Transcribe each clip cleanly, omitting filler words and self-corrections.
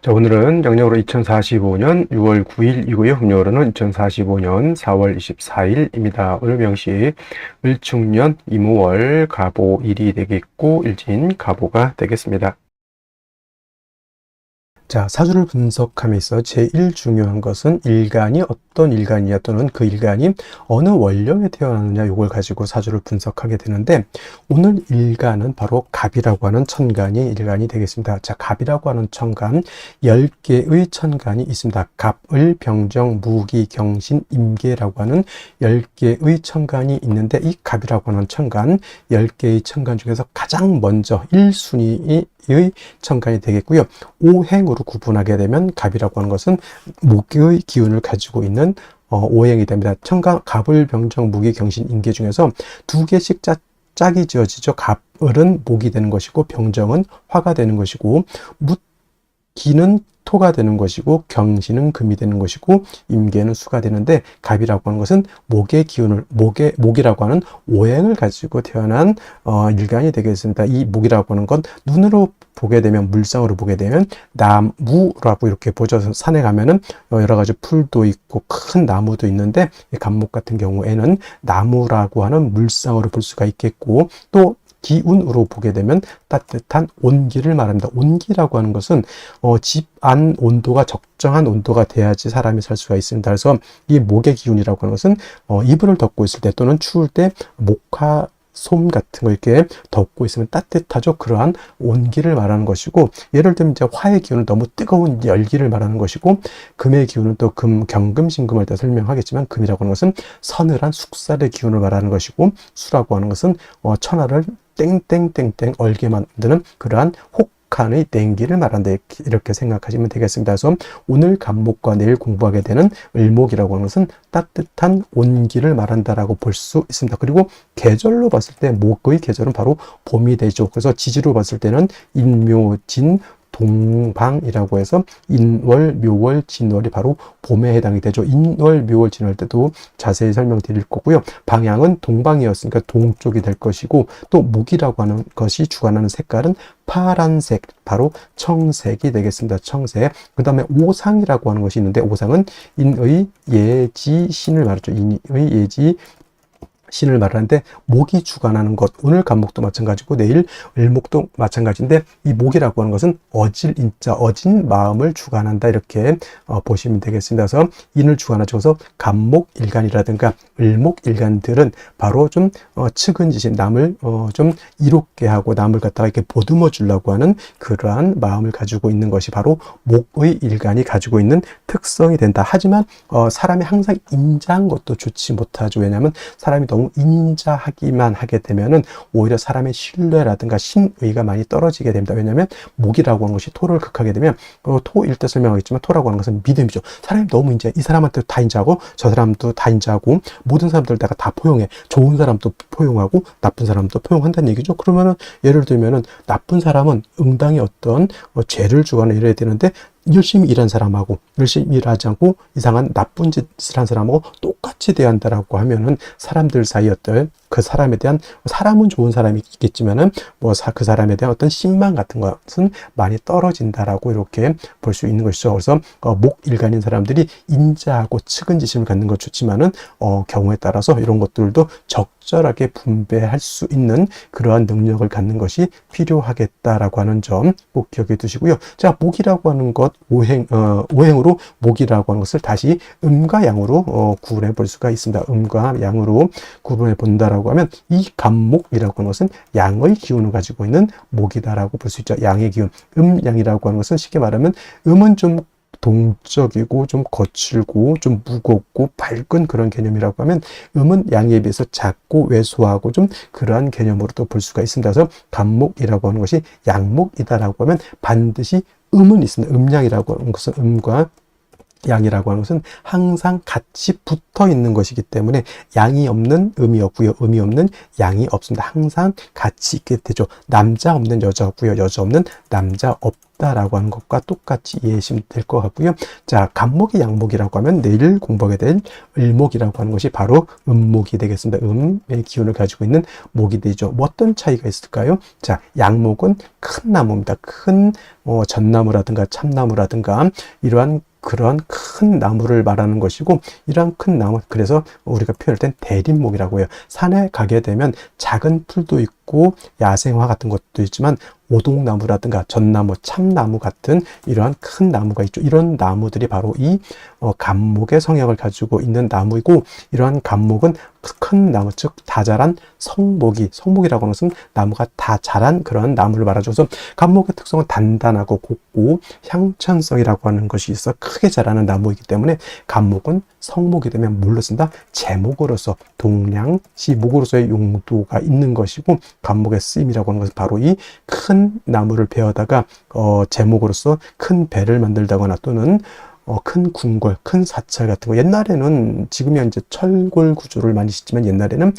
자, 오늘은 양력으로 2045년 6월 9일이고요. 음력으로는 2045년 4월 24일입니다. 오늘 명시 을충년 이무월 갑오일이 되겠고 일진 갑오가 되겠습니다. 자, 사주를 분석함에 있어 제일 중요한 것은 일간이 어떤 일간이냐 또는 그 일간이 어느 원령에 태어났느냐 요걸 가지고 사주를 분석하게 되는데 오늘 일간은 바로 갑이라고 하는 천간이 일간이 되겠습니다. 자, 갑이라고 하는 천간 10개의 천간이 있습니다. 갑, 을, 병정, 무기, 경신, 임계라고 하는 10개의 천간이 있는데 이 갑이라고 하는 천간 10개의 천간 중에서 가장 먼저 1순위의 천간이 되겠고요. 오행으로 구분하게 되면 갑이라고 하는 것은 목의 기운을 가지고 있는 오행이 됩니다. 천간, 갑을, 병정, 무기, 경신, 임계 중에서 두 개씩 짝이 지어지죠. 갑을은 목이 되는 것이고 병정은 화가 되는 것이고 무기는 토가 되는 것이고 경신은 금이 되는 것이고 임계는 수가 되는데 갑이라고 하는 것은 목의 기운을 목이라고 하는 오행을 가지고 태어난 일간이 되겠습니다. 이 목이라고 하는 건 눈으로 보게 되면 물상으로 보게 되면 나무라고 이렇게 보죠. 산에 가면은 여러 가지 풀도 있고 큰 나무도 있는데 갑목 같은 경우에는 나무라고 하는 물상으로 볼 수가 있겠고 또 기운으로 보게 되면 따뜻한 온기를 말합니다. 온기라고 하는 것은 집 안 온도가 적정한 온도가 돼야지 사람이 살 수가 있습니다. 그래서 이 목의 기운이라고 하는 것은 이불을 덮고 있을 때 또는 추울 때 목화 솜 같은 거 이렇게 덮고 있으면 따뜻하죠. 그러한 온기를 말하는 것이고 예를 들면 이제 화의 기운은 너무 뜨거운 열기를 말하는 것이고 금의 기운은 또 경금신금을 때 설명하겠지만 금이라고 하는 것은 서늘한 숙살의 기운을 말하는 것이고 수라고 하는 것은 천하를 땡땡땡땡 얼게 만드는 그러한 혹한의 땡기를 말한다 이렇게 생각하시면 되겠습니다. 그래서 오늘 갑목과 내일 공부하게 되는 을목이라고 하는 것은 따뜻한 온기를 말한다라고 볼 수 있습니다. 그리고 계절로 봤을 때 목의 계절은 바로 봄이 되죠. 그래서 지지로 봤을 때는 인묘진 동방이라고 해서 인월, 묘월, 진월이 바로 봄에 해당이 되죠. 인월, 묘월, 진월 때도 자세히 설명드릴 거고요. 방향은 동방이었으니까 동쪽이 될 것이고 또 목이라고 하는 것이 주관하는 색깔은 파란색, 바로 청색이 되겠습니다. 청색. 그 다음에 오상이라고 하는 것이 있는데 오상은 인의 예지 신을 말하죠. 인의 예지 신을 말하는데 목이 주관하는 것, 오늘 갑목도 마찬가지고 내일 을목도 마찬가지인데 이 목이라고 하는 것은 어질 인자, 어진 마음을 주관한다 이렇게 보시면 되겠습니다. 그래서 인을 주관하죠. 그래서 갑목 일간이라든가 을목 일간들은 바로 좀 측은지심, 남을 좀 이롭게 하고 남을 갖다가 이렇게 보듬어 주려고 하는 그러한 마음을 가지고 있는 것이 바로 목의 일간이 가지고 있는 특성이 된다. 하지만 사람이 항상 인자한 것도 좋지 못하죠. 왜냐하면 사람이 너무 인자하기만 하게 되면은 오히려 사람의 신뢰라든가 신의가 많이 떨어지게 됩니다. 왜냐하면 목이라고 하는 것이 토를 극하게 되면 토일 때 설명하겠지만 토라고 하는 것은 믿음이죠. 사람이 너무 인자해. 이 사람한테 다 인자하고 저 사람도 다 인자하고 모든 사람들 내가 다 포용해. 좋은 사람도 포용하고 나쁜 사람도 포용한다는 얘기죠. 그러면은 예를 들면은 나쁜 사람은 응당히 어떤 죄를 주거나 이래야 되는데 열심히 일한 사람하고 열심히 일하지 않고 이상한 나쁜 짓을 한 사람하고 똑같이 대한다라고 하면은 사람들 사이 어떤 그 사람에 대한 사람은 좋은 사람이 있겠지만은 그 사람에 대한 어떤 신망 같은 것은 많이 떨어진다라고 이렇게 볼 수 있는 것이죠. 그래서 목 일간인 사람들이 인자하고 측은지심을 갖는 것 좋지만은 경우에 따라서 이런 것들도 적절하게 분배할 수 있는 그러한 능력을 갖는 것이 필요하겠다라고 하는 점 꼭 기억해 두시고요. 자, 목이라고 하는 것 오행으로 목이라고 하는 것을 다시 음과 양으로 구분해 볼 수가 있습니다. 음과 양으로 구분해 본다라고 하면 이 갑목이라고 하는 것은 양의 기운을 가지고 있는 목이다라고 볼 수 있죠. 양의 기운. 양이라고 하는 것은 쉽게 말하면 음은 좀 동적이고 좀 거칠고 좀 무겁고 밝은 그런 개념이라고 하면 음은 양에 비해서 작고 왜소하고 좀 그러한 개념으로도 볼 수가 있습니다. 그래서 갑목이라고 하는 것이 양목이다라고 하면 반드시 음은 있습니다. 음양이라고 하는 것은 음과 양이라고 하는 것은 항상 같이 붙어 있는 것이기 때문에 양이 없는 음이 없고요. 음이 없는 양이 없습니다. 항상 같이 있게 되죠. 남자 없는 여자 없고요. 여자 없는 남자 없다라고 하는 것과 똑같이 이해하시면 될 것 같고요. 자, 간목이 양목이라고 하면 내일 공부하게 될 을목이라고 하는 것이 바로 음목이 되겠습니다. 음의 기운을 가지고 있는 목이 되죠. 뭐 어떤 차이가 있을까요? 자, 양목은 큰 나무입니다. 큰 전나무라든가 참나무라든가 이러한 그런 큰 나무를 말하는 것이고, 이러한 큰 나무, 그래서 우리가 표현할 땐 대림목이라고 해요. 산에 가게 되면 작은 풀도 있고 야생화 같은 것도 있지만 오동나무라든가 전나무, 참나무 같은 이러한 큰 나무가 있죠. 이런 나무들이 바로 이 간목의 성향을 가지고 있는 나무이고, 이러한 간목은 큰 나무, 즉 다 자란 성목이라고 하는 것은 나무가 다 자란 그런 나무를 말하죠. 그래서 간목의 특성은 단단하고 곱고 향천성이라고 하는 것이 있어 크게 자라는 나무이기 때문에 간목은 성목이 되면 뭘로 쓴다? 제목으로서, 동량시 목으로서의 용도가 있는 것이고, 간목의 쓰임이라고 하는 것은 바로 이 큰 나무를 베어다가 제목으로서 큰 배를 만들다거나 또는 큰 궁궐, 큰 사찰 같은 거, 옛날에는, 지금이야 이제 철골 구조를 많이 짓지만 옛날에는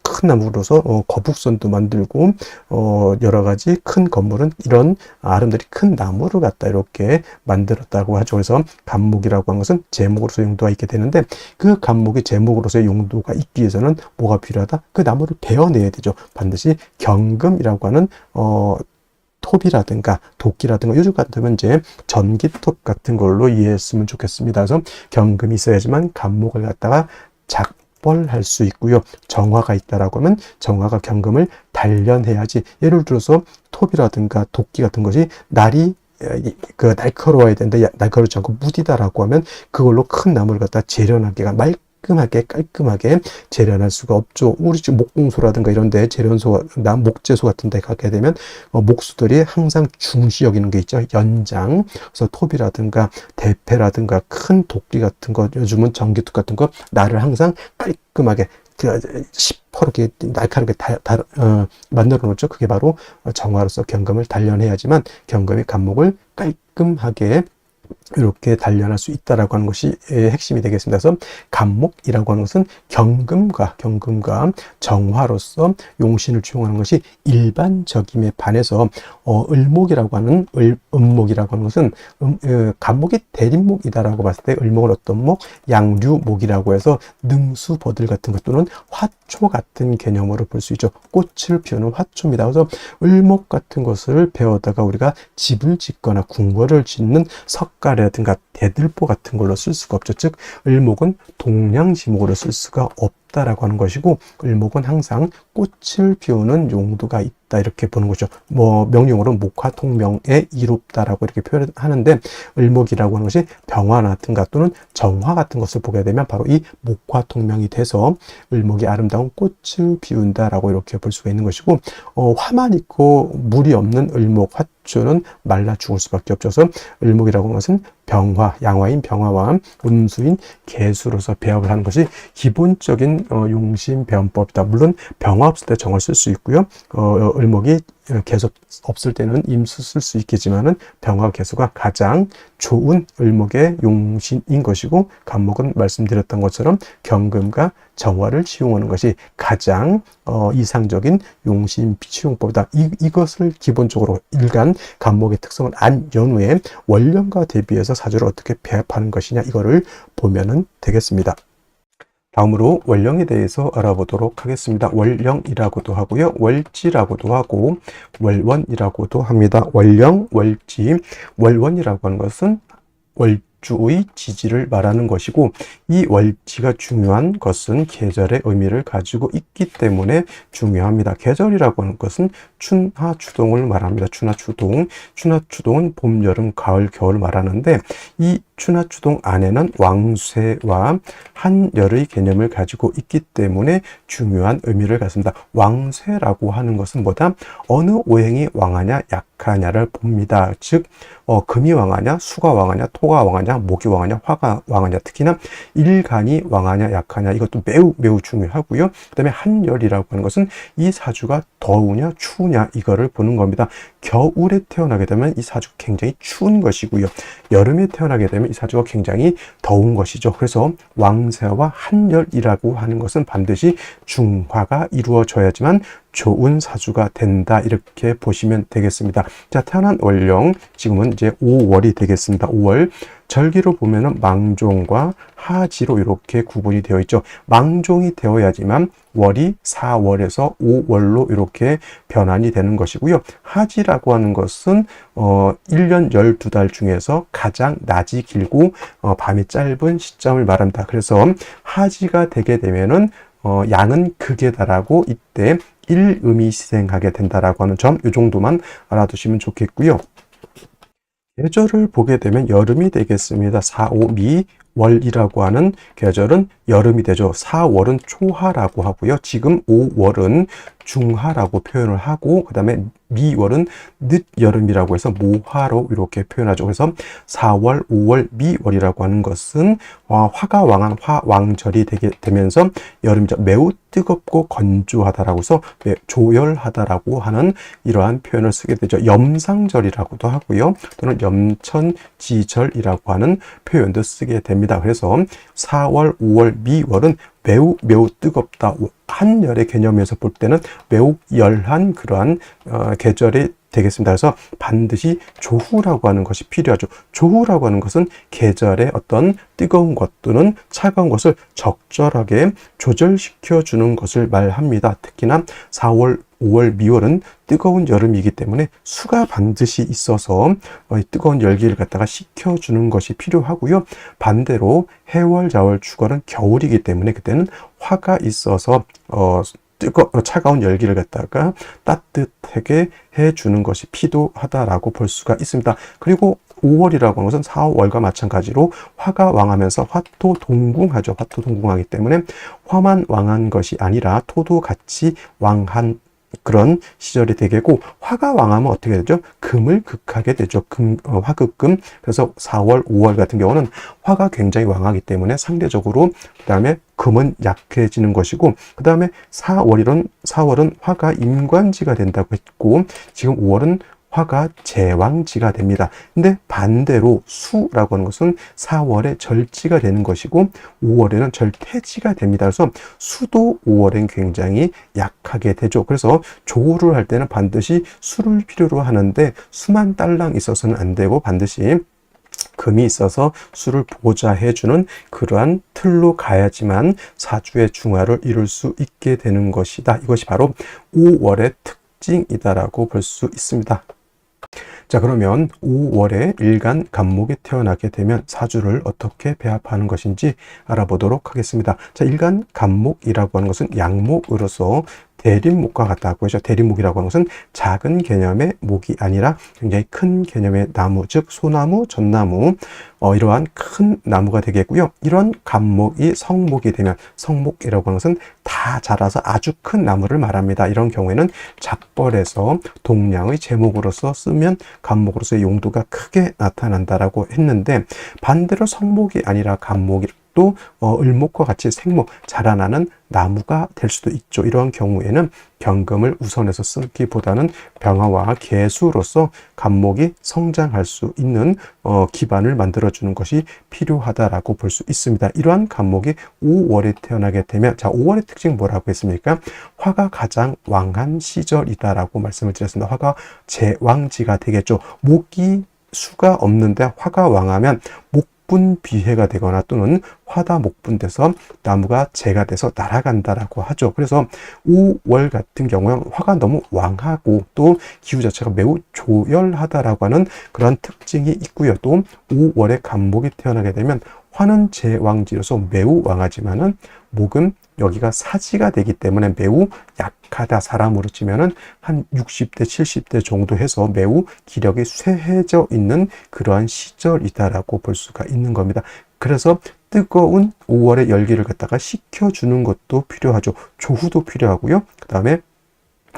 큰 나무로서 거북선도 만들고 여러 가지 큰 건물은 이런 아름드리 큰 나무를 갖다 이렇게 만들었다고 하죠. 그래서 간목이라고 하는 것은 제목으로서 용도가 있게 되는데, 그 간목이 제목으로서의 용도가 있기 위해서는 뭐가 필요하다? 그 나무를 베어내야 되죠. 반드시 경금이라고 하는 톱이라든가 도끼라든가, 요즘 같으면 이제 전기톱 같은 걸로 이해했으면 좋겠습니다. 그래서 경금이 있어야지만 간목을 갖다가 작벌할 수 있고요. 정화가 있다라고 하면 정화가 경금을 단련해야지. 예를 들어서 톱이라든가 도끼 같은 것이 날카로워야 되는데 날카롭지 않고 무디다라고 하면 그걸로 큰 나무를 갖다 재련하기가 깔끔하게 재련할 수가 없죠. 우리 집 목공소라든가 이런데 목재소 같은 데 가게 되면 목수들이 항상 중시 여기는 게 있죠. 연장. 그래서 톱이라든가 대패라든가 큰 도끼 같은 거, 요즘은 전기톱 같은 거, 나를 항상 깔끔하게 시퍼렇게 날카롭게 만들어 놓죠. 그게 바로 정화로서 경금을 단련해야지만 경금이 간목을 깔끔하게 이렇게 단련할 수 있다라고 하는 것이 핵심이 되겠습니다. 그래서 간목이라고 하는 것은 경금과 정화로서 용신을 취용하는 것이 일반적임에 반해서 을목이라고 하는 음목이라고 하는 것은 간목이 대림목이다라고 봤을 때 을목은 어떤 목? 양류목이라고 해서 능수버들 같은 것 또는 화초 같은 개념으로 볼 수 있죠. 꽃을 피우는 화초입니다. 그래서 을목 같은 것을 배워다가 우리가 집을 짓거나 궁궐을 짓는 석가래라든가 대들보 같은 걸로 쓸 수가 없죠. 즉 을목은 동량지목으로 쓸 수가 없다라고 하는 것이고, 을목은 항상 꽃을 피우는 용도가 있다 이렇게 보는 거죠. 명령어로 목화통명에 이롭다라고 이렇게 표현하는데, 을목이라고 하는 것이 병화라든가 또는 정화 같은 것을 보게 되면 바로 이 목화통명이 돼서 을목이 아름다운 꽃을 피운다라고 이렇게 볼 수가 있는 것이고, 화만 있고 물이 없는 을목 화초는 말라 죽을 수밖에 없죠. 그래서 을목이라고 하는 것은 양화인 병화와 운수인 개수로서 배합을 하는 것이 기본적인 용신 배원법이다. 물론 병화 없을 때 정을 쓸 수 있고요. 을목이 계속 없을 때는 임수 쓸 수 있겠지만은 병화 개수가 가장 좋은 을목의 용신인 것이고, 간목은 말씀드렸던 것처럼 경금과 정화를 취용하는 것이 가장 이상적인 용신 취용법이다. 이것을 기본적으로 일간 간목의 특성을 안 연후에 월령과 대비해서 사주를 어떻게 배합하는 것이냐, 이거를 보면은 되겠습니다. 다음으로 월령에 대해서 알아보도록 하겠습니다. 월령이라고도 하고요. 월지라고도 하고 월원이라고도 합니다. 월령, 월지, 월원이라고 하는 것은 월주의 지지를 말하는 것이고, 이 월지가 중요한 것은 계절의 의미를 가지고 있기 때문에 중요합니다. 계절이라고 하는 것은 춘하추동을 말합니다. 춘하추동은 봄, 여름, 가을, 겨울 말하는데, 이 춘하추동 안에는 왕쇠와 한열의 개념을 가지고 있기 때문에 중요한 의미를 갖습니다. 왕쇠라고 하는 것은 뭐다? 어느 오행이 왕하냐 약하냐를 봅니다. 즉 금이 왕하냐, 수가 왕하냐, 토가 왕하냐, 목이 왕하냐, 화가 왕하냐, 특히나 일간이 왕하냐 약하냐, 이것도 매우 중요하고요. 그 다음에 한열이라고 하는 것은 이 사주가 더우냐 추우냐 이거를 보는 겁니다. 겨울에 태어나게 되면 이 사주가 굉장히 추운 것이고요. 여름에 태어나게 되면 왜냐하면 이 사주가 굉장히 더운 것이죠. 그래서 왕세와 한열이라고 하는 것은 반드시 중화가 이루어져야지만 좋은 사주가 된다, 이렇게 보시면 되겠습니다. 자, 태어난 월령 지금은 이제 5월이 되겠습니다. 5월 절기로 보면은 망종과 하지로 이렇게 구분이 되어 있죠. 망종이 되어야지만 월이 4월에서 5월로 이렇게 변환이 되는 것이고요. 하지라고 하는 것은 1년 12달 중에서 가장 낮이 길고 밤이 짧은 시점을 말합니다. 그래서 하지가 되게 되면은 양은 극에 달하고 이때 일음이 시생하게 된다라고 하는 점, 이 정도만 알아두시면 좋겠고요. 계절을 보게 되면 여름이 되겠습니다. 4, 5, 미, 월이라고 하는 계절은 여름이 되죠. 4월은 초하라고 하고요. 지금 5월은 중하라고 표현을 하고, 그 다음에 미월은 늦여름이라고 해서 모하로 이렇게 표현하죠. 그래서 4월, 5월, 미월이라고 하는 것은 화가 왕한 화왕절이 되면서 여름이죠. 매우 뜨겁고 건조하다라고 해서 조열하다라고 하는 이러한 표현을 쓰게 되죠. 염상절이라고도 하고요. 또는 염천지절이라고 하는 표현도 쓰게 됩니다. 그래서 4월, 5월, 미월은 매우 뜨겁다. 한열의 개념에서 볼 때는 매우 열한 그러한 계절이 되겠습니다. 그래서 반드시 조후라고 하는 것이 필요하죠. 조후라고 하는 것은 계절의 어떤 뜨거운 것 또는 차가운 것을 적절하게 조절시켜 주는 것을 말합니다. 특히나 4월, 5월, 미월은 뜨거운 여름이기 때문에 수가 반드시 있어서 뜨거운 열기를 갖다가 식혀주는 것이 필요하고요. 반대로 해월, 자월, 축월은 겨울이기 때문에 그때는 화가 있어서 차가운 열기를 갖다가 따뜻하게 해주는 것이 필요하다라고 볼 수가 있습니다. 그리고 5월이라고 하는 것은 4월과 마찬가지로 화가 왕하면서 화토 동궁하죠. 화토 동궁하기 때문에 화만 왕한 것이 아니라 토도 같이 왕한 그런 시절이 되겠고, 화가 왕하면 어떻게 되죠? 금을 극하게 되죠. 화극금. 그래서 4월, 5월 같은 경우는 화가 굉장히 왕하기 때문에 상대적으로 그 다음에 금은 약해지는 것이고, 그 다음에 4월은 화가 임관지가 된다고 했고, 지금 5월은 화가 제왕지가 됩니다. 근데 반대로 수라고 하는 것은 4월에 절지가 되는 것이고 5월에는 절퇴지가 됩니다. 그래서 수도 5월엔 굉장히 약하게 되죠. 그래서 조우를 할 때는 반드시 수를 필요로 하는데 수만 딸랑 있어서는 안 되고 반드시 금이 있어서 수를 보좌해주는 그러한 틀로 가야지만 사주의 중화를 이룰 수 있게 되는 것이다. 이것이 바로 5월의 특징이다라고 볼 수 있습니다. 자, 그러면 5월에 일간 간목이 태어나게 되면 사주를 어떻게 배합하는 것인지 알아보도록 하겠습니다. 자, 일간 간목이라고 하는 것은 양목으로서 대립목과 같다고 하죠. 대립목이라고 하는 것은 작은 개념의 목이 아니라 굉장히 큰 개념의 나무, 즉 소나무, 전나무, 이러한 큰 나무가 되겠고요. 이런 간목이 성목이 되면, 성목이라고 하는 것은 다 자라서 아주 큰 나무를 말합니다. 이런 경우에는 작벌에서 동량의 제목으로서 쓰면 간목으로서의 용도가 크게 나타난다라고 했는데, 반대로 성목이 아니라 간목이 또 을목과 같이 생목, 자라나는 나무가 될 수도 있죠. 이러한 경우에는 경금을 우선해서 쓰기보다는 병화와 계수로서 간목이 성장할 수 있는 기반을 만들어주는 것이 필요하다라고 볼 수 있습니다. 이러한 간목이 5월에 태어나게 되면, 자, 5월의 특징 뭐라고 했습니까? 화가 가장 왕한 시절이다라고 말씀을 드렸습니다. 화가 제왕지가 되겠죠. 목이 수가 없는데 화가 왕하면 목분비해가 되거나 또는 화다 목분돼서 나무가 재가 돼서 날아간다라고 하죠. 그래서 5월 같은 경우는 화가 너무 왕하고 또 기후 자체가 매우 조열하다라고 하는 그런 특징이 있고요. 또 5월에 간목이 태어나게 되면 화는 제왕지로서 매우 왕하지만은 목은 여기가 사지가 되기 때문에 매우 약하다. 사람으로 치면은 한 60대, 70대 정도 해서 매우 기력이 쇠해져 있는 그러한 시절이다라고 볼 수가 있는 겁니다. 그래서 뜨거운 5월의 열기를 갖다가 식혀주는 것도 필요하죠. 조후도 필요하고요. 그 다음에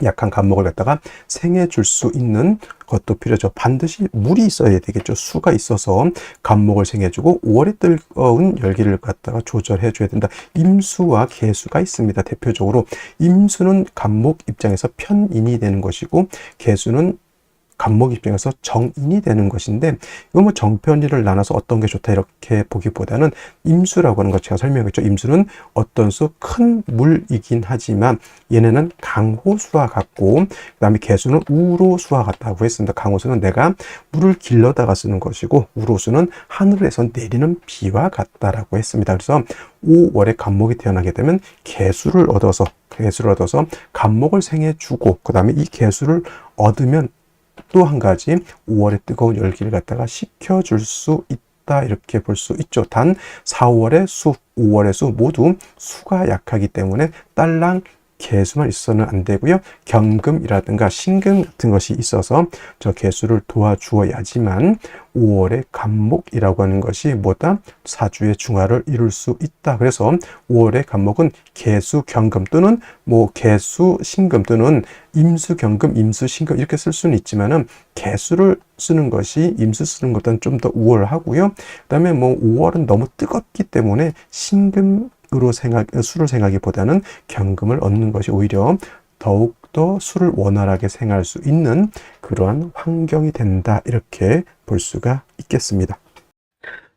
약한 간목을 갖다가 생해줄 수 있는 것도 필요하죠. 반드시 물이 있어야 되겠죠. 수가 있어서 간목을 생해주고 5월의 뜨거운 열기를 갖다가 조절해줘야 된다. 임수와 계수가 있습니다. 대표적으로 임수는 간목 입장에서 편인이 되는 것이고 계수는 간목 입장에서 정인이 되는 것인데, 이거 뭐 정편이를 나눠서 어떤 게 좋다 이렇게 보기보다는 임수라고 하는 것 제가 설명했죠. 임수는 어떤 수 큰 물이긴 하지만 얘네는 강호수와 같고, 그 다음에 개수는 우로수와 같다고 했습니다. 강호수는 내가 물을 길러다가 쓰는 것이고, 우로수는 하늘에서 내리는 비와 같다라고 했습니다. 그래서 5월에 간목이 태어나게 되면 개수를 얻어서 간목을 생해주고, 그 다음에 이 개수를 얻으면 또 한 가지 5월의 뜨거운 열기를 갖다가 식혀줄 수 있다, 이렇게 볼 수 있죠. 단 4월의 수, 5월의 수 모두 수가 약하기 때문에 딸랑 개수만 있어서는 안 되고요. 경금이라든가 신금 같은 것이 있어서 저 개수를 도와주어야지만 5월의 간목이라고 하는 것이 뭐다? 사주의 중화를 이룰 수 있다. 그래서 5월의 간목은 개수 경금 또는 뭐 개수 신금 또는 임수 경금, 임수 신금 이렇게 쓸 수는 있지만은 개수를 쓰는 것이 임수 쓰는 것보다는 좀 더 우월하고요. 그다음에 뭐 5월은 너무 뜨겁기 때문에 신금 수를 생하기보다는 경금을 얻는 것이 오히려 더욱더 수를 원활하게 생할 수 있는 그러한 환경이 된다, 이렇게 볼 수가 있겠습니다.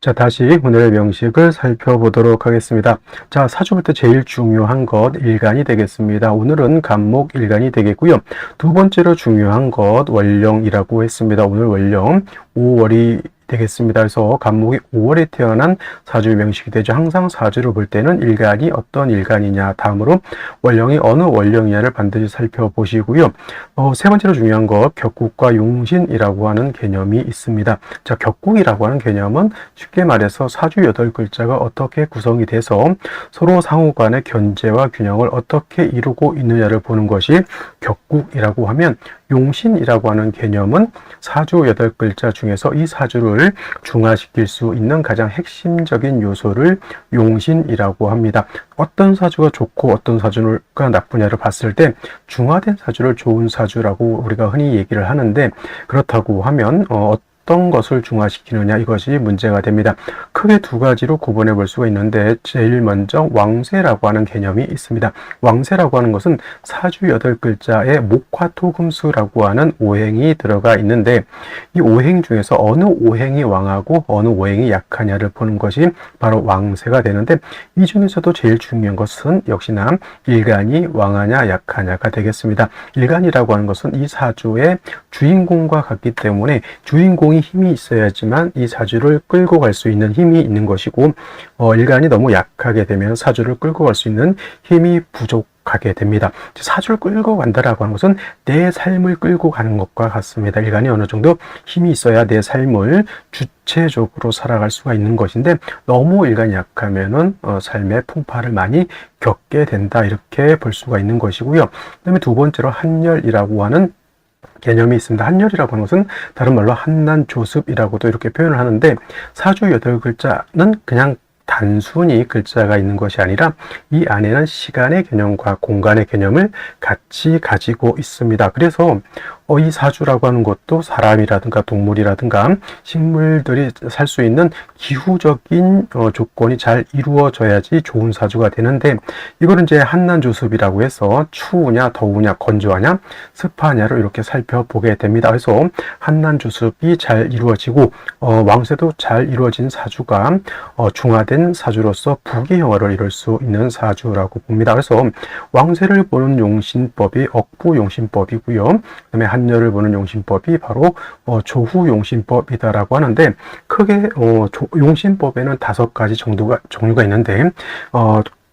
자, 다시 오늘의 명식을 살펴보도록 하겠습니다. 자, 사주 볼 때 제일 중요한 것 일간이 되겠습니다. 오늘은 간목 일간이 되겠고요. 두 번째로 중요한 것 월령이라고 했습니다. 오늘 월령 5월이 되겠습니다. 그래서 간목이 5월에 태어난 사주의 명식이 되죠. 항상 사주를 볼 때는 일간이 어떤 일간이냐, 다음으로 월령이 어느 월령이냐를 반드시 살펴보시고요. 세 번째로 중요한 것 격국과 용신이라고 하는 개념이 있습니다. 자, 격국이라고 하는 개념은 쉽게 말해서 사주 8글자가 어떻게 구성이 돼서 서로 상호 간의 견제와 균형을 어떻게 이루고 있느냐를 보는 것이 격국이라고 하면, 용신이라고 하는 개념은 사주 8글자 중에서 이 사주를 중화시킬 수 있는 가장 핵심적인 요소를 용신이라고 합니다. 어떤 사주가 좋고 어떤 사주가 나쁘냐를 봤을 때 중화된 사주를 좋은 사주라고 우리가 흔히 얘기를 하는데, 그렇다고 하면 어떤 것을 중화시키느냐, 이것이 문제가 됩니다. 크게 두 가지로 구분해 볼 수가 있는데, 제일 먼저 왕세라고 하는 개념이 있습니다. 왕세라고 하는 것은 사주 8글자에 목화토금수라고 하는 오행이 들어가 있는데, 이 오행 중에서 어느 오행이 왕하고 어느 오행이 약하냐를 보는 것이 바로 왕세가 되는데, 이 중에서도 제일 중요한 것은 역시나 일간이 왕하냐 약하냐가 되겠습니다. 일간이라고 하는 것은 이 사주의 주인공과 같기 때문에 주인공이 힘이 있어야지만 이 사주를 끌고 갈 수 있는 힘이 있는 것이고, 일간이 너무 약하게 되면 사주를 끌고 갈 수 있는 힘이 부족하게 됩니다. 사주를 끌고 간다라고 하는 것은 내 삶을 끌고 가는 것과 같습니다. 일간이 어느 정도 힘이 있어야 내 삶을 주체적으로 살아갈 수가 있는 것인데, 너무 일간이 약하면은 삶의 풍파를 많이 겪게 된다, 이렇게 볼 수가 있는 것이고요. 그다음에 두 번째로 한열이라고 하는 개념이 있습니다. 한열이라고 하는 것은 다른 말로 한난조습이라고도 이렇게 표현을 하는데, 사주 8글자는 그냥 단순히 글자가 있는 것이 아니라 이 안에는 시간의 개념과 공간의 개념을 같이 가지고 있습니다. 그래서 이 사주라고 하는 것도 사람이라든가 동물이라든가 식물들이 살 수 있는 기후적인 조건이 잘 이루어져야지 좋은 사주가 되는데, 이거는 이제 한난조습이라고 해서 추우냐 더우냐 건조하냐 습하냐로 이렇게 살펴보게 됩니다. 그래서 한난조습이 잘 이루어지고 왕세도 잘 이루어진 사주가 중화된 사주로서 부귀영화를 이룰 수 있는 사주라고 봅니다. 그래서 왕세를 보는 용신법이 억부용신법이고요. 그다음에 한열을 보는 용신법이 바로 조후용신법이다라고 하는데, 크게 용신법에는 5가지 종류가 있는데,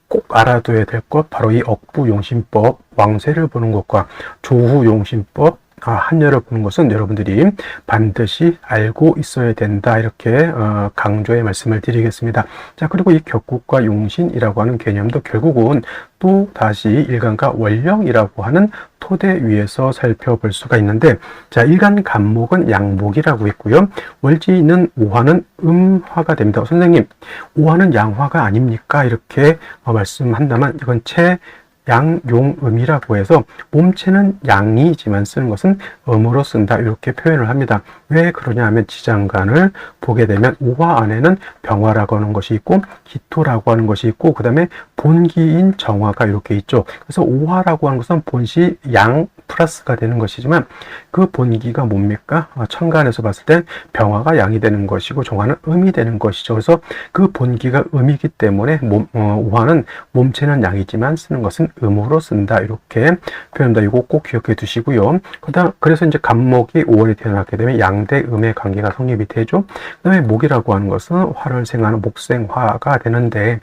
꼭 알아둬야 될 것, 바로 이 억부용신법, 왕세를 보는 것과 조후용신법, 한열을 보는 것은 여러분들이 반드시 알고 있어야 된다, 이렇게 강조의 말씀을 드리겠습니다. 자, 그리고 이 격국과 용신이라고 하는 개념도 결국은 또 다시 일간과 월령이라고 하는 토대 위에서 살펴볼 수가 있는데, 자, 일간 간목은 양목이라고 했고요. 월지는 오화는 음화가 됩니다. 선생님, 오화는 양화가 아닙니까? 이렇게 말씀한다면 이건 양용음이라고 해서 몸체는 양이지만 쓰는 것은 음으로 쓴다, 이렇게 표현을 합니다. 왜 그러냐 하면 지장간을 보게 되면 오화 안에는 병화라고 하는 것이 있고 기토라고 하는 것이 있고, 그 다음에 본기인 정화가 이렇게 있죠. 그래서 오화라고 하는 것은 본시 양 플러스가 되는 것이지만 그 본기가 뭡니까? 천간에서 봤을 때 병화가 양이 되는 것이고 정화는 음이 되는 것이죠. 그래서 그 본기가 음이기 때문에 오화는 몸체는 양이지만 쓰는 것은 음으로 쓴다. 이렇게 표현합니다. 이거 꼭 기억해 두시고요. 그래서 이제 간목이 5월에 태어나게 되면 양대 음의 관계가 성립이 되죠. 그 다음에 목이라고 하는 것은 화를 생하는 목생화가 되는데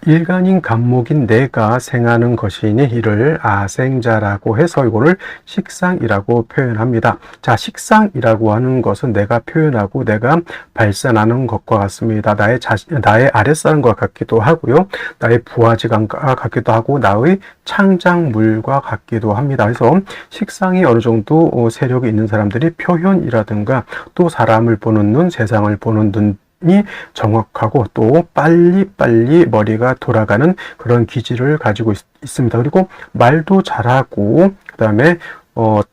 일간인 간목인 내가 생하는 것이니 이를 아생자라고 해서 이거를 식상이라고 표현합니다. 자, 식상이라고 하는 것은 내가 표현하고 내가 발산하는 것과 같습니다. 나의 아랫사람과 같기도 하고요. 나의 부하지간과 같기도 하고 나의 창작물과 같기도 합니다. 그래서 식상이 어느 정도 세력이 있는 사람들이 표현이라든가 또 사람을 보는 눈, 세상을 보는 눈이 정확하고 또 빨리빨리 머리가 돌아가는 그런 기질을 가지고 있습니다. 그리고 말도 잘하고 그 다음에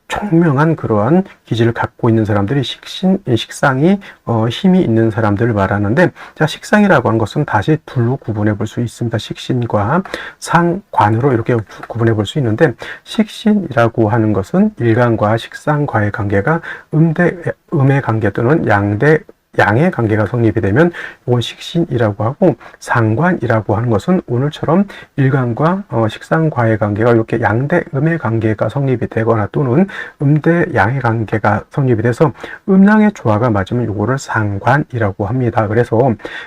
총명한 그러한 기질을 갖고 있는 사람들이 식상이 힘이 있는 사람들을 말하는데, 자, 식상이라고 하는 것은 다시 둘로 구분해 볼 수 있습니다. 식신과 상관으로 이렇게 구분해 볼 수 있는데, 식신이라고 하는 것은 일간과 식상과의 관계가 음의 관계 또는 양의 관계가 성립이 되면 이건 식신이라고 하고, 상관이라고 하는 것은 오늘처럼 일간과 식상과의 관계가 이렇게 양대 음의 관계가 성립이 되거나 또는 음대 양의 관계가 성립이 돼서 음양의 조화가 맞으면 이거를 상관이라고 합니다. 그래서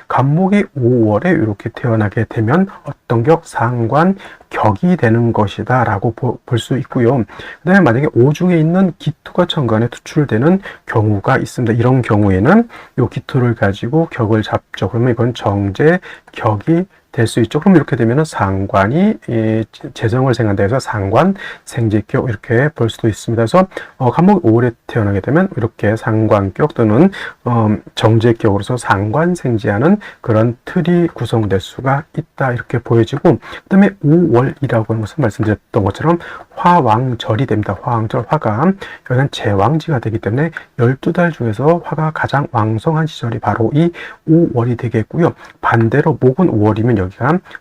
간목이 5월에 이렇게 태어나게 되면 어떤 격 상관 격이 되는 것이다 라고 볼 수 있고요. 그 다음에 만약에 오중에 있는 기토가 천간에 투출되는 경우가 있습니다. 이런 경우에는 이 기토를 가지고 격을 잡죠. 그러면 이건 정제 격이 될 수 있죠. 그럼 이렇게 되면 상관이 재성을 생한다 해서 상관 생재격 이렇게 볼 수도 있습니다. 그래서 간목이 5월에 태어나게 되면 이렇게 상관격 또는 정재격으로서 상관 생재하는 그런 틀이 구성될 수가 있다 이렇게 보여지고, 그 다음에 5월이라고 하는 것은 말씀드렸던 것처럼 화왕절이 됩니다. 화왕절, 화가 여기는 제왕지가 되기 때문에 12달 중에서 화가 가장 왕성한 시절이 바로 이 5월이 되겠고요. 반대로 목은 5월이면 여기가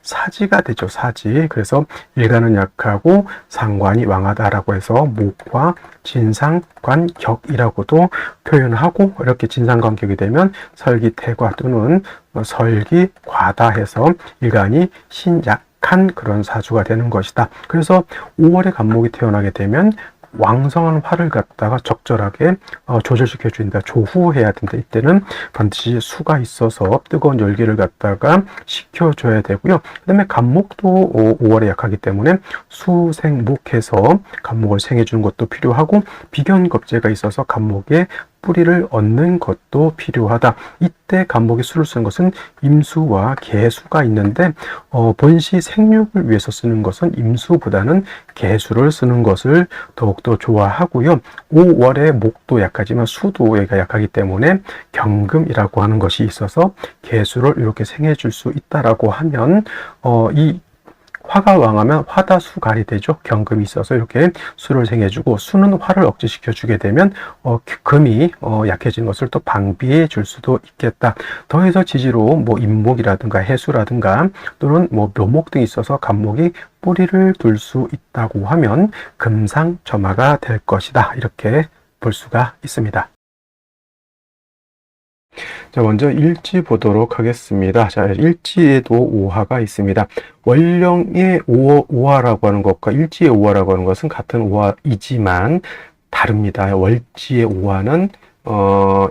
사지가 되죠. 사지. 그래서 일간은 약하고 상관이 왕하다라고 해서 목과 진상관격이라고도 표현하고, 이렇게 진상관격이 되면 설기태과 또는 설기과다 해서 일간이 신약한 그런 사주가 되는 것이다. 그래서 5월에 간목이 태어나게 되면 왕성한 화를 갖다가 적절하게 조절시켜 준다. 조후해야 된다. 이때는 반드시 수가 있어서 뜨거운 열기를 갖다가 식혀줘야 되고요. 그 다음에 간목도 5월에 약하기 때문에 수생목해서 간목을 생해주는 것도 필요하고, 비견겁제가 있어서 간목에 뿌리를 얻는 것도 필요하다. 이때 간목이 수를 쓰는 것은 임수와 개수가 있는데 본시 생육을 위해서 쓰는 것은 임수보다는 개수를 쓰는 것을 더욱더 좋아하고요. 5월에 목도 약하지만 수도 얘가 약하기 때문에 경금이라고 하는 것이 있어서 개수를 이렇게 생해 줄 수 있다라고 하면 이 화가 왕하면 화다수갈이 되죠. 경금이 있어서 이렇게 수를 생해주고, 수는 화를 억제시켜 주게 되면 금이 약해지는 것을 또 방비해 줄 수도 있겠다. 더해서 지지로 뭐 임목이라든가 해수라든가 또는 뭐 묘목 등이 있어서 간목이 뿌리를 둘 수 있다고 하면 금상첨화가 될 것이다. 이렇게 볼 수가 있습니다. 자, 먼저 일지 보도록 하겠습니다. 자, 일지에도 오화가 있습니다. 월령의 오화라고 하는 것과 일지의 오화라고 하는 것은 같은 오화이지만 다릅니다. 월지의 오화는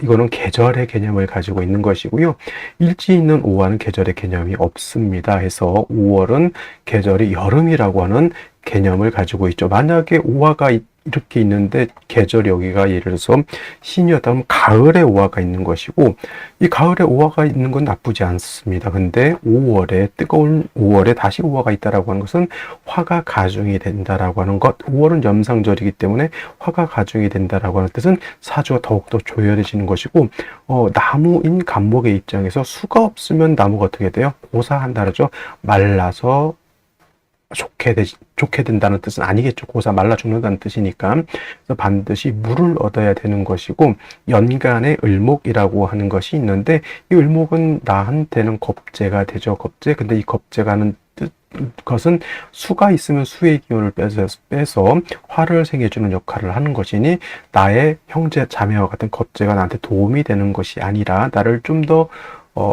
이거는 계절의 개념을 가지고 있는 것이고요. 일지에 있는 5화는 계절의 개념이 없습니다. 해서 5월은 계절이 여름이라고 하는 개념을 가지고 있죠. 만약에 5화가 이렇게 있는데 계절이 여기가 예를 들어서 신이었다면 가을에 5화가 있는 것이고, 이 가을에 5화가 있는 건 나쁘지 않습니다. 근데 5월에 뜨거운 5월에 다시 5화가 있다라고 하는 것은 화가 가중이 된다라고 하는 것. 5월은 염상절이기 때문에 화가 가중이 된다라고 하는 뜻은 사주가 더욱더 조열해지는 것이고, 나무인 간목의 입장에서 수가 없으면 나무가 어떻게 돼요? 고사한다라죠. 말라서 좋게 된다는 뜻은 아니겠죠. 고사 말라 죽는다는 뜻이니까. 그래서 반드시 물을 얻어야 되는 것이고, 연간의 을목이라고 하는 것이 있는데, 이 을목은 나한테는 겁재가 되죠. 겁재. 근데 이 겁재가 하는 것은 수가 있으면 수의 기운을 빼서 화를 생겨주는 역할을 하는 것이니 나의 형제 자매와 같은 겁재가 나한테 도움이 되는 것이 아니라 나를 좀 더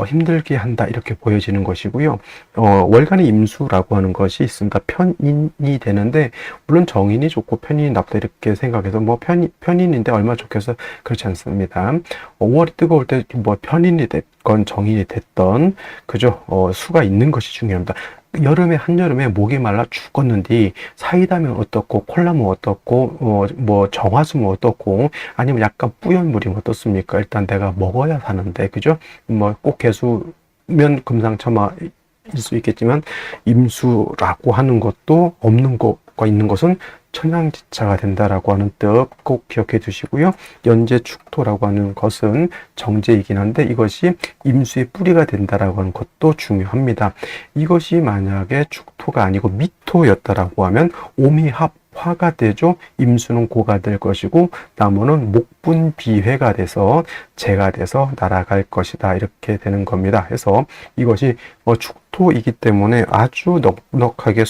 힘들게 한다 이렇게 보여지는 것이고요. 월간의 임수라고 하는 것이 있습니다. 편인이 되는데 물론 정인이 좋고 편인이 나쁘다 이렇게 생각해서 뭐 편인인데 얼마 좋겠어 그렇지 않습니다. 5월이 뜨거울 때 뭐 편인이 됐건 정인이 됐던 그죠? 수가 있는 것이 중요합니다. 여름에 한여름에 목이 말라 죽었는데 사이다면 어떻고 콜라면 어떻고 뭐 정화수면 어떻고 아니면 약간 뿌연 물이면 어떻습니까? 일단 내가 먹어야 사는데 그죠? 뭐 꼭 개수면 금상첨화일 수 있겠지만 임수라고 하는 것도 없는 것과 있는 것은 천양지차가 된다라고 하는 뜻 꼭 기억해 두시고요. 연재축토라고 하는 것은 정제이긴 한데 이것이 임수의 뿌리가 된다라고 하는 것도 중요합니다. 이것이 만약에 축토가 아니고 미토였다라고 하면 오미합 화가 되죠. 임수는 고가 될 것이고 나무는 목분비회가 돼서 재가 돼서 날아갈 것이다 이렇게 되는 겁니다. 해서 이것이 축토이기 때문에 아주 넉넉하게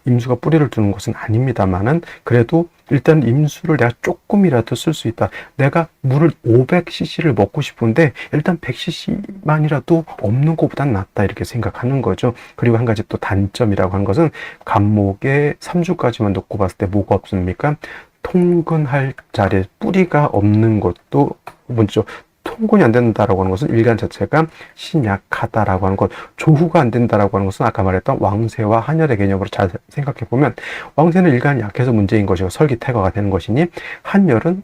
임수가 뿌리를 두는 것은 아닙니다만은 그래도 일단 임수를 내가 조금이라도 쓸 수 있다. 내가 물을 500cc를 먹고 싶은데 일단 100cc만이라도 없는 것보단 낫다 이렇게 생각하는 거죠. 그리고 한 가지 또 단점이라고 하는 것은 간목에 3주까지만 놓고 봤을 때 뭐가 없습니까? 통근할 자리에 뿌리가 없는 것도 먼저 통근이 안 된다라고 하는 것은 일간 자체가 신약하다라고 하는 것, 조후가 안 된다라고 하는 것은 아까 말했던 왕세와 한열의 개념으로 잘 생각해 보면 왕세는 일간이 약해서 문제인 것이고 설기태거가 되는 것이니 한열은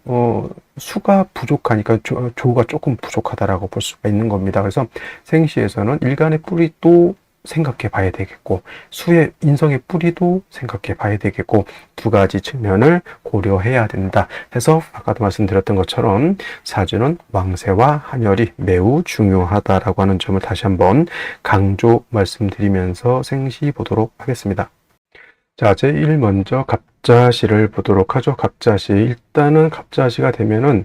수가 부족하니까 조후가 조금 부족하다라고 볼 수가 있는 겁니다. 그래서 생시에서는 일간의 뿌리도 생각해 봐야 되겠고 수의 인성의 뿌리도 생각해 봐야 되겠고 두 가지 측면을 고려해야 된다 해서 아까도 말씀드렸던 것처럼 사주는 왕세와 한열이 매우 중요하다라고 하는 점을 다시 한번 강조 말씀드리면서 생시 보도록 하겠습니다. 자, 제1 먼저 갑자시를 보도록 하죠. 갑자시 일단은 갑자시가 되면은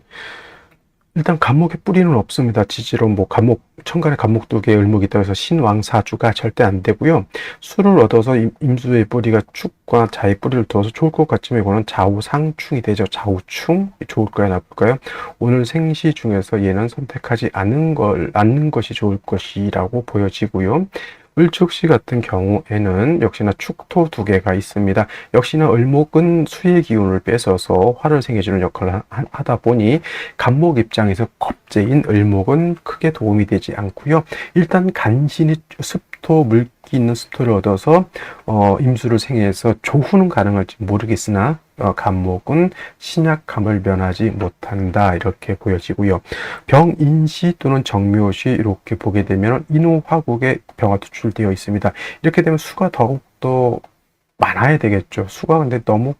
일단 간목의 뿌리는 없습니다. 지지로 뭐 간목 천간에 간목 2개 을목이 있다고 해서 신왕사주가 절대 안 되고요. 수를 얻어서 임수의 뿌리가 축과 자의 뿌리를 두어서 좋을 것 같지만 이거는 좌우상충이 되죠. 좌우충 좋을까요 나쁠까요? 오늘 생시 중에서 얘는 선택하지 않는 것이 좋을 것이라고 보여지고요. 을축시 같은 경우에는 역시나 축토 2개가 있습니다. 역시나 을목은 수의 기운을 뺏어서 화를 생겨주는 역할을 하다 보니 간목 입장에서 겁재인 을목은 크게 도움이 되지 않고요. 일단 간신히 습토 물기 있는 습토를 얻어서 임수를 생해서 조후는 가능할지 모르겠으나 간목은 신약함을 면하지 못한다 이렇게 보여지고요. 병인시 또는 정묘시 이렇게 보게 되면 인호화국에 병화 투출되어 있습니다. 이렇게 되면 수가 더욱더 많아야 되겠죠. 수가 근데 너무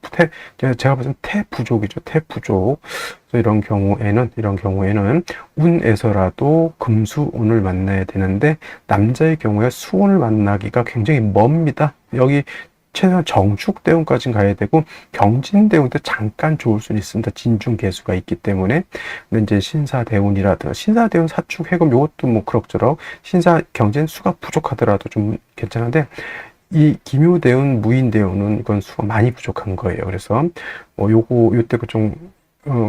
제가 봤을 때 태부족이죠. 태부족. 이런 경우에는 운에서라도 금수운을 만나야 되는데 남자의 경우에 수운을 만나기가 굉장히 멉니다. 여기 최소한 정축대운까지는 가야 되고 경진대운 때 잠깐 좋을 수는 있습니다. 진중개수가 있기 때문에. 근데 이제 신사대운이라든가 신사대운 사축 해금 이것도 뭐 그럭저럭 경진 수가 부족하더라도 좀 괜찮은데 이 기묘대운 무인대운은 이건 수가 많이 부족한 거예요. 그래서 요때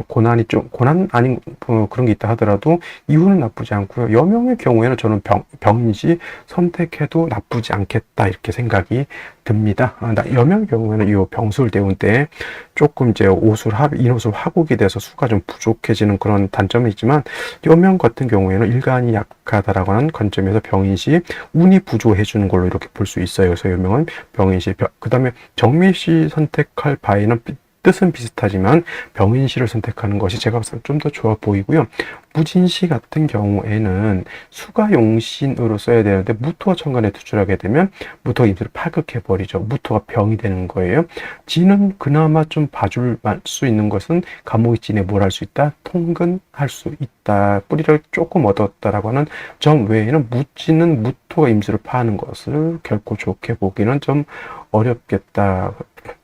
고난 아닌 그런 게 있다 하더라도 이유는 나쁘지 않고요. 여명의 경우에는 저는 병인시 선택해도 나쁘지 않겠다 이렇게 생각이 듭니다. 여명의 경우에는 이 병술 대운 때 조금 이제 인호술 화국이 돼서 수가 좀 부족해지는 그런 단점이 있지만 여명 같은 경우에는 일간이 약하다라고 하는 관점에서 병인시 운이 부조해 주는 걸로 이렇게 볼 수 있어요. 그래서 여명은 병인시 그 다음에 정미시 선택할 바에는 뜻은 비슷하지만 병인시를 선택하는 것이 제가 봤을 때 좀 더 좋아 보이고요. 무진시 같은 경우에는 수가 용신으로 써야 되는데 무토가 천간에 투출하게 되면 무토가 임수를 파극해버리죠. 무토가 병이 되는 거예요. 진은 그나마 좀 봐줄 수 있는 것은 간목이 진에 뭘 할 수 있다? 통근할 수 있다. 뿌리를 조금 얻었다라고 하는 점 외에는 무진은 무토가 임수를 파하는 것을 결코 좋게 보기는 좀 어렵겠다.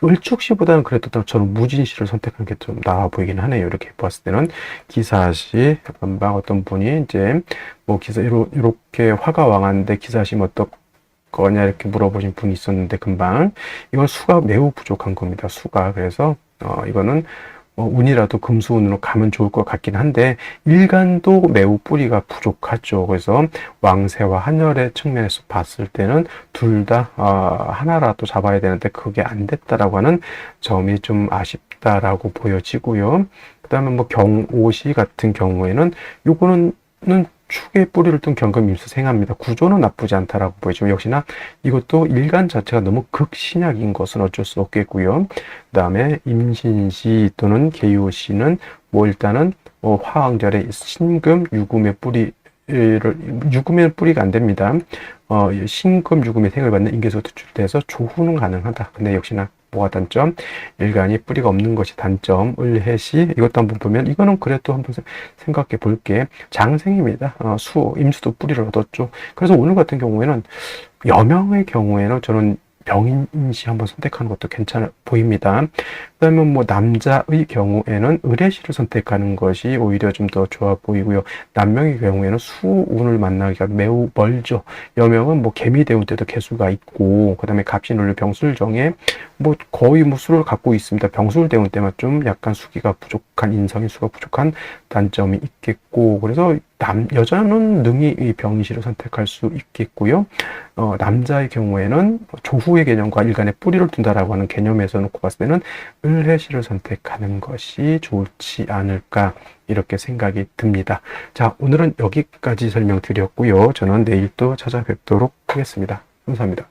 을축시보다는 그래도 저는 무진시를 선택하는 게 좀 나아 보이긴 하네요. 이렇게 봤을 때는 기사시 금방 어떤 분이 이제 뭐 이렇게 화가 왕한데 기사시 거냐 이렇게 물어보신 분이 있었는데 금방 이건 수가 매우 부족한 겁니다. 수가. 그래서 이거는 운이라도 금수운으로 가면 좋을 것 같긴 한데 일간도 매우 뿌리가 부족하죠. 그래서 왕세와 한열의 측면에서 봤을 때는 둘 다 하나라도 잡아야 되는데 그게 안 됐다라고 하는 점이 좀 아쉽다라고 보여지고요. 그 다음에 뭐 경오시 같은 경우에는 요거는 축의 뿌리를 둔 경금임수생합니다. 구조는 나쁘지 않다라고 보이죠. 역시나 이것도 일간 자체가 너무 극신약인 것은 어쩔 수 없겠고요. 그 다음에 임신시 또는 계요시는 뭐 일단은 화왕절에 신금, 유금의 유금의 뿌리가 안 됩니다. 신금, 유금의 생을 받는 인계에서 투출돼서 조후는 가능하다. 근데 역시나 뭐가 단점? 일간이 뿌리가 없는 것이 단점. 을해시 이것도 한번 보면 이거는 그래도 한번 생각해 볼게. 장생입니다. 임수도 뿌리를 얻었죠. 그래서 오늘 같은 경우에는 여명의 경우에는 저는 병인시 한번 선택하는 것도 괜찮아 보입니다. 그다음에 뭐 남자의 경우에는 을해시를 선택하는 것이 오히려 좀 더 좋아 보이고요. 남명의 경우에는 수운을 만나기가 매우 멀죠. 여명은 뭐 개미대운 때도 개수가 있고, 그다음에 갑신을 병술정에 뭐 거의 뭐 수를 갖고 있습니다. 병술대운 때만 좀 약간 수기가 부족한, 인성의 수가 부족한 단점이 있겠고, 그래서 여자는 능히 이 병인시를 선택할 수 있겠고요. 남자의 경우에는 조후의 개념과 일간의 뿌리를 둔다라고 하는 개념에서 놓고 봤을 때는 을해시를 선택하는 것이 좋지 않을까 이렇게 생각이 듭니다. 자, 오늘은 여기까지 설명드렸고요. 저는 내일 또 찾아뵙도록 하겠습니다. 감사합니다.